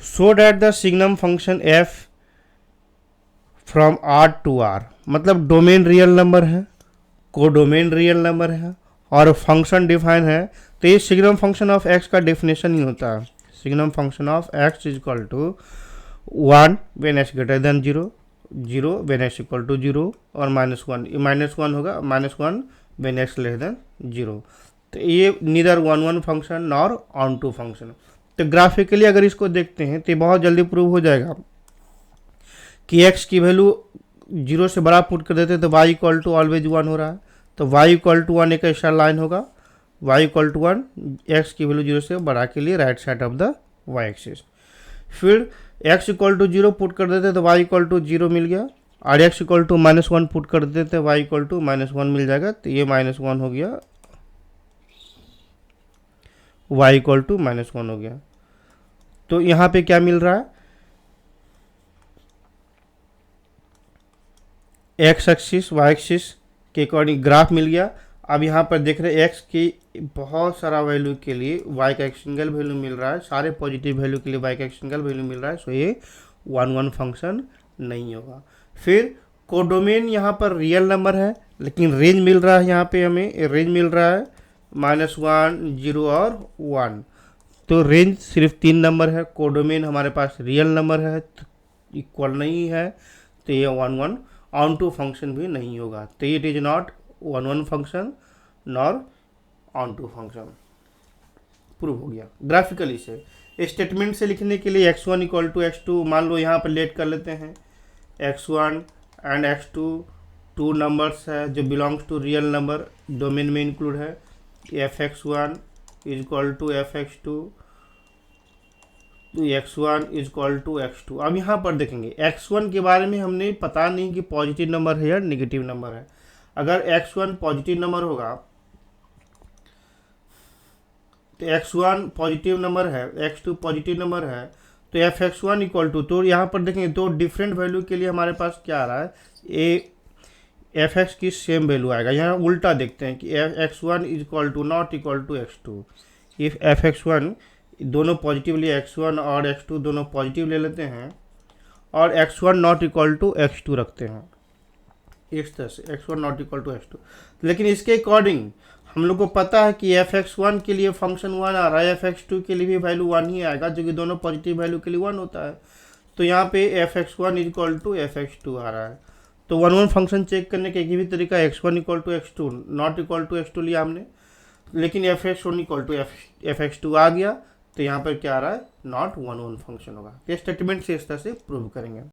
So that the signum function F from R to R, मतलब domain real number है, codomain real number है और function define है। तो ये सिग्नम फंक्शन ऑफ एक्स का डेफिनेशन ही होता है। Signum function of X is equal to 1 when X greater than 0, 0 when X equal to 0 और -1, ये -1 होगा, -1 वेन एक्स लेस देन 0। तो ये neither one one function nor onto function. तो ग्राफिकली अगर इसको देखते हैं तो बहुत जल्दी प्रूव हो जाएगा कि एक्स की वैल्यू 0 से बड़ा पुट कर देते हैं तो y इक्वल टू ऑलवेज 1 हो रहा है। तो y इक्वल टू 1 एक ऐसा लाइन होगा, y इक्वल टू 1, एक्स की वैल्यू 0 से बड़ा के लिए right side of the y axis. फिर x इक्वल टू 0 पुट कर देते तो y इक्वल टू 0 मिल गया, और x इक्वल टू -1 पुट कर देते y इक्वल टू -1 मिल जाएगा। तो ये -1 हो गया, y इक्वल टू -1 हो गया। तो यहाँ पे क्या मिल रहा है, एक्स एक्सिस वाई एक्सिस के अकॉर्डिंग ग्राफ मिल गया। अब यहाँ पर देख रहे हैं एक्स की बहुत सारा वैल्यू के लिए वाई का एक सिंगल वैल्यू मिल रहा है, सारे पॉजिटिव वैल्यू के लिए वाई का एक सिंगल वैल्यू मिल रहा है। सो ये 1 1 फंक्शन नहीं होगा। फिर कोडोमेन यहाँ पर रियल नंबर है, लेकिन रेंज मिल रहा है, यहाँ पे हमें रेंज मिल रहा है -1 0 और 1। तो रेंज सिर्फ 3 नंबर है, कोडोमेन हमारे पास रियल नंबर है, तो इक्वल नहीं है। तो ये 1 1 ऑन टू फंक्शन भी नहीं होगा। तो it is not 1 1 function nor onto function. Prove हो गया ग्राफिकली से। स्टेटमेंट से लिखने के लिए x1 इक्वल टू x2 मान लो यहाँ पर लेट कर लेते हैं। x1 and x2 to numbers है जो belongs to real number, domain में इंक्लूड है। fx1 is equal to fx2, तो x1 is equal to x2। अब यहाँ पर देखेंगे x1 के बारे में हमने पता नहीं कि पॉजिटिव नंबर है या नेगेटिव नंबर है। अगर x1 पॉजिटिव नंबर होगा तो x1 पॉजिटिव नंबर है, x2 पॉजिटिव नंबर है, तो fx1 इक्वल टू, तो यहाँ पर देखेंगे दो डिफरेंट वैल्यू के लिए हमारे पास क्या आ रहा है, ए fx की सेम वैल्यू आएगा। यहाँ उल्टा देखते हैं कि x1 is equal to not equal to x2। If fx1 दोनों पॉजिटिव लिए x1 और x2 दोनों पॉजिटिव ले लेते हैं और x1 not equal to x2 रखते हैं, इस तरह से x1 not equal to x2। लेकिन इसके अकॉर्डिंग हम लोग को पता है कि fx1 के लिए फंक्शन 1 आ रहा है, fx2 के लिए भी वैल्यू 1 ही आएगा, जो कि दोनों पॉजिटिव वैल्यू के लिए 1 होता है। तो यहाँ पे fx1 is equal to fx2 आ रहा है। तो 1 1 फंक्शन चेक करने का एक भी तरीका x1 equal to x2 not equal to x2 लिया हमने, लेकिन fx1 इक्वल टू fx2 आ गया। तो यहाँ पर क्या आ रहा है, नॉट 1 1 फंक्शन होगा। ये स्टेटमेंट से इस तरह से प्रूव करेंगे।